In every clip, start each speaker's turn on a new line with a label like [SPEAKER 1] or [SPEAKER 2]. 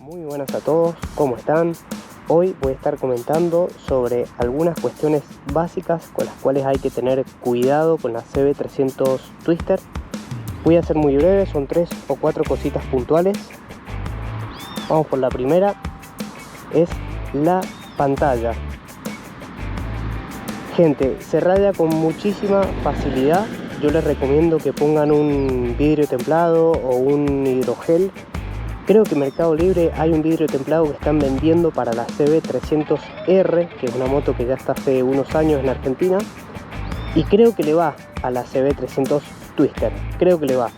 [SPEAKER 1] Muy buenas a todos, ¿cómo están? Hoy voy a estar comentando sobre algunas cuestiones básicas con las cuales hay que tener cuidado con la CB300 Twister. Voy a ser muy breve, son 3 o 4 cositas puntuales. Vamos por la primera, es la pantalla. Gente, se raya con muchísima facilidad. Yo les recomiendo que pongan un vidrio templado o un hidrogel. Creo que en Mercado Libre hay un vidrio templado que están vendiendo para la CB300R, que es una moto que ya está hace unos años en Argentina, y creo que le va a la CB300 Twister, creo que le va.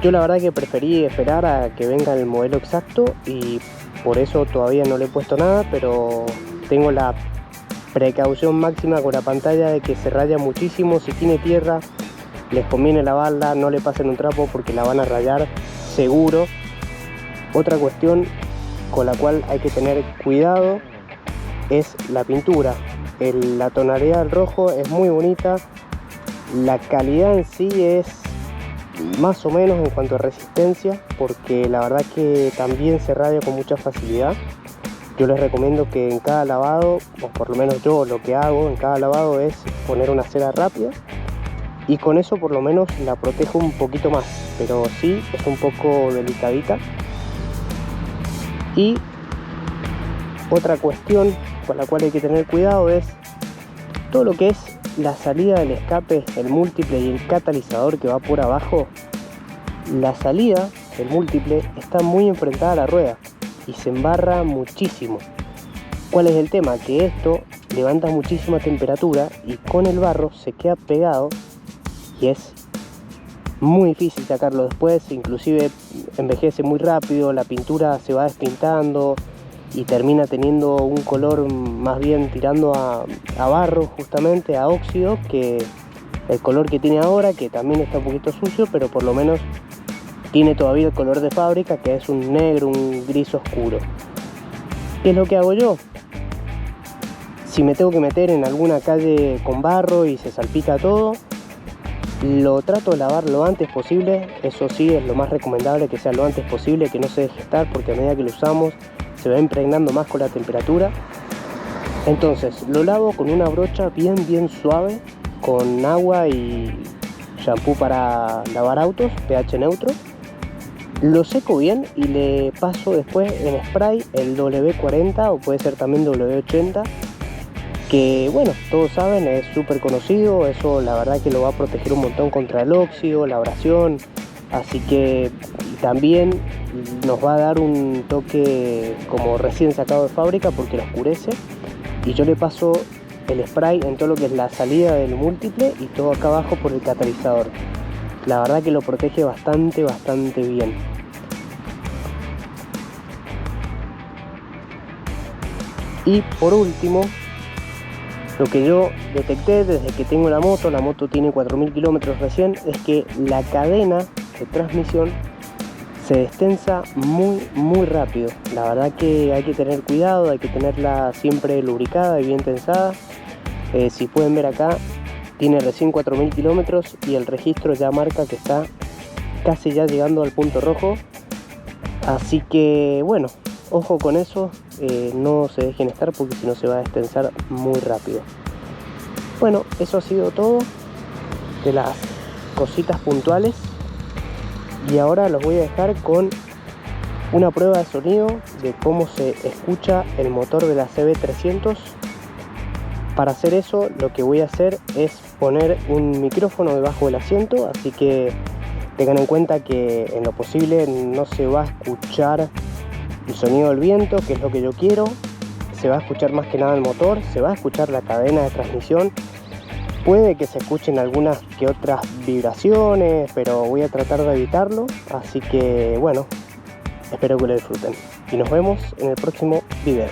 [SPEAKER 1] Yo la verdad que preferí esperar a que venga el modelo exacto y por eso todavía no le he puesto nada, pero tengo la precaución máxima con la pantalla de que se raya muchísimo. Si tiene tierra, les conviene lavarla, no le pasen un trapo porque la van a rayar seguro. Otra cuestión con la cual hay que tener cuidado es la pintura. La tonalidad del rojo es muy bonita, la calidad en sí es más o menos en cuanto a resistencia, porque la verdad que también se radia con mucha facilidad. Yo les recomiendo que en cada lavado, o por lo menos yo lo que hago en cada lavado, es poner una cera rápida y con eso por lo menos la protejo un poquito más, pero sí es un poco delicadita. Y otra cuestión con la cual hay que tener cuidado es todo lo que es la salida del escape, el múltiple y el catalizador que va por abajo. La salida del múltiple está muy enfrentada a la rueda y se embarra muchísimo. ¿Cuál es el tema? Que esto levanta muchísima temperatura y con el barro se queda pegado y es muy difícil sacarlo después, inclusive envejece muy rápido, la pintura se va despintando y termina teniendo un color más bien tirando a barro, justamente a óxido, que el color que tiene ahora, que también está un poquito sucio, pero por lo menos tiene todavía el color de fábrica, que es un negro, un gris oscuro. ¿Qué es lo que hago yo? Si me tengo que meter en alguna calle con barro y se salpica todo, lo trato de lavar lo antes posible. Eso sí, es lo más recomendable, que sea lo antes posible, que no se deje estar, porque a medida que lo usamos se va impregnando más con la temperatura. Entonces lo lavo con una brocha bien suave, con agua y shampoo para lavar autos, pH neutro. Lo seco bien y le paso después en spray el W40 o puede ser también W80, que bueno, todos saben, es súper conocido. Eso la verdad que lo va a proteger un montón contra el óxido, la abrasión, así que también nos va a dar un toque como recién sacado de fábrica porque lo oscurece. Y yo le paso el spray en todo lo que es la salida del múltiple y todo acá abajo por el catalizador. La verdad que lo protege bastante bien. Y por último, lo que yo detecté desde que tengo la moto tiene 4.000 kilómetros recién, es que la cadena de transmisión se destensa muy rápido. La verdad que hay que tener cuidado, hay que tenerla siempre lubricada y bien tensada. Si pueden ver acá, tiene recién 4.000 kilómetros y el registro ya marca que está casi ya llegando al punto rojo. Así que bueno, ojo con eso, no se dejen estar porque si no se va a destensar muy rápido. Bueno, eso ha sido todo de las cositas puntuales y ahora los voy a dejar con una prueba de sonido de cómo se escucha el motor de la CB300. Para hacer eso, lo que voy a hacer es poner un micrófono debajo del asiento, así que tengan en cuenta que en lo posible no se va a escuchar el sonido del viento, que es lo que yo quiero. Se va a escuchar más que nada el motor, se va a escuchar la cadena de transmisión. Puede que se escuchen algunas que otras vibraciones, pero voy a tratar de evitarlo. Así que bueno, espero que lo disfruten y nos vemos en el próximo video.